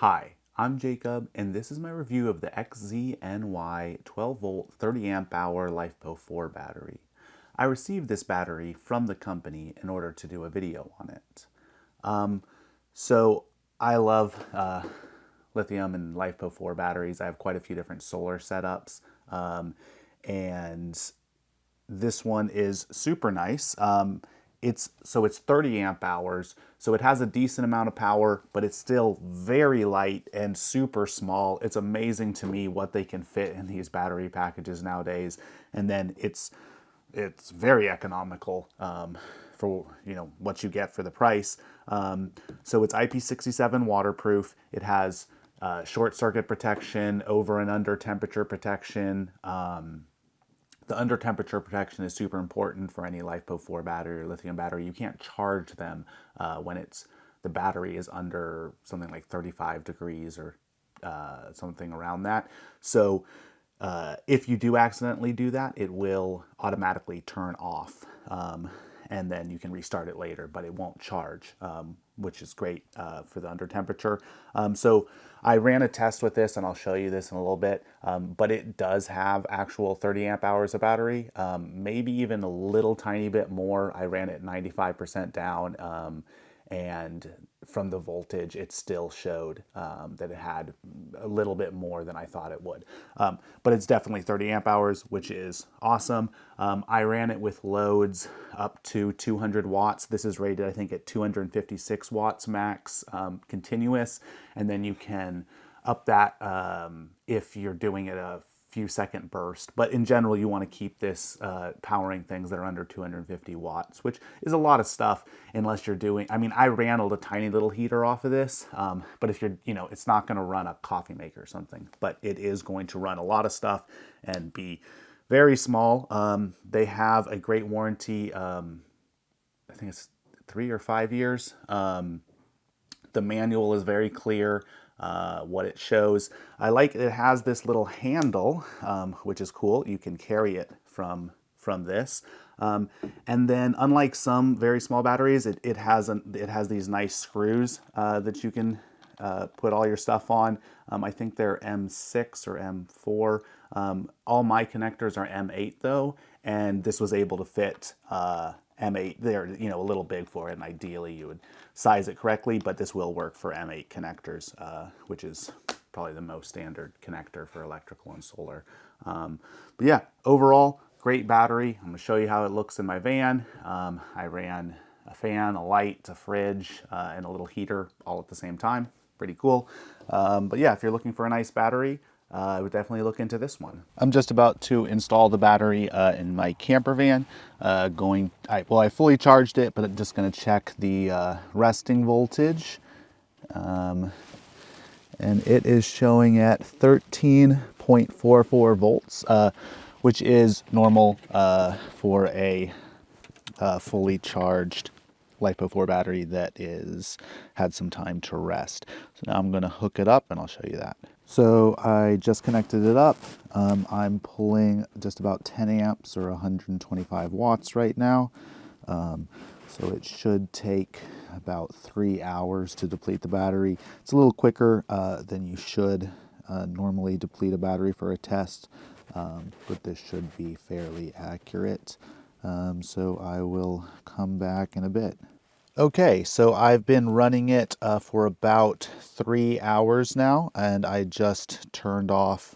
Hi, I'm Jacob, and this is my review of the XZNY 12 volt 30 amp hour LiFePO4 battery. I received this battery from the company in order to do a video on it. So I love lithium and LiFePO4 batteries. I have quite a few different solar setups, and this one is super nice. It's 30 amp hours, so it has a decent amount of power, but it's still very light and super small. It's amazing to me what they can fit in these battery packages nowadays, and then it's very economical for what you get for the price. So it's IP67 waterproof. It has short circuit protection, over and under temperature protection. The under temperature protection is super important for any LiFePO4 battery or lithium battery. You can't charge them when the battery is under something like 35 degrees or something around that. So if you do accidentally do that, it will automatically turn off. And then you can restart it later, but it won't charge, which is great for the under temperature. So I ran a test with this, and I'll show you this in a little bit, but it does have actual 30 amp hours of battery, maybe even a little tiny bit more. I ran it 95% down, and from the voltage, it still showed that it had a little bit more than I thought it would. But it's definitely 30 amp hours, which is awesome. I ran it with loads up to 200 watts. This is rated, I think, at 256 watts max continuous, and then you can up that if you're doing it a few second burst. But in general, you want to keep this powering things that are under 250 watts, which is a lot of stuff unless you're doing, I mean, I ran a tiny little heater off of this, but if you're, it's not going to run a coffee maker or something, but it is going to run a lot of stuff and be very small. They have a great warranty. I think it's 3 or 5 years. The manual is very clear. What it shows. I like it has this little handle, which is cool. You can carry it from this. And then, unlike some very small batteries, it has these nice screws that you can put all your stuff on. I think they're M6 or M4. All my connectors are M8 though, and this was able to fit M8. They're a little big for it, and ideally you would size it correctly, but this will work for M8 connectors, which is probably the most standard connector for electrical and solar. But yeah, overall, great battery. I'm going to show you how it looks in my van. I ran a fan, a light, a fridge, and a little heater all at the same time. Pretty cool. But yeah, if you're looking for a nice battery, I would definitely look into this one. I'm just about to install the battery in my camper van. I fully charged it, but I'm just going to check the resting voltage. And it is showing at 13.44 volts, which is normal for a fully charged LiFePO4 battery that had some time to rest. So now I'm going to hook it up and I'll show you that. So I just connected it up. I'm pulling just about 10 amps or 125 watts right now. So it should take about 3 hours to deplete the battery. It's a little quicker than you should normally deplete a battery for a test, but this should be fairly accurate. So I will come back in a bit. Okay, so I've been running it for about 3 hours now, and I just turned off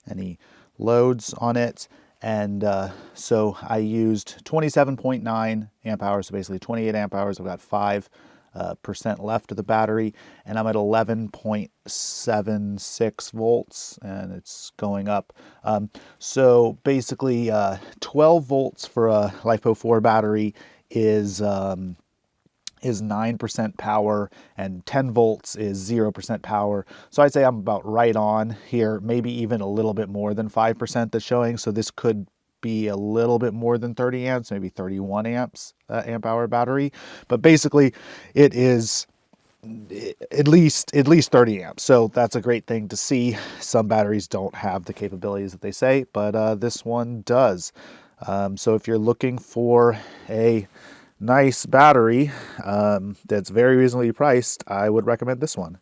any loads on it. And so I used 27.9 amp hours, so basically 28 amp hours. I've got 5% left of the battery, and I'm at 11.76 volts, and it's going up. So basically 12 volts for a LiFePO4 battery is 9% power, and 10 volts is 0% power. So I'd say I'm about right on here, maybe even a little bit more than 5% that's showing. So this could be a little bit more than 30 amps, maybe 31 amps amp hour battery. But basically it is at least 30 amps. So that's a great thing to see. Some batteries don't have the capabilities that they say, but this one does. So if you're looking for a nice battery that's very reasonably priced, I would recommend this one.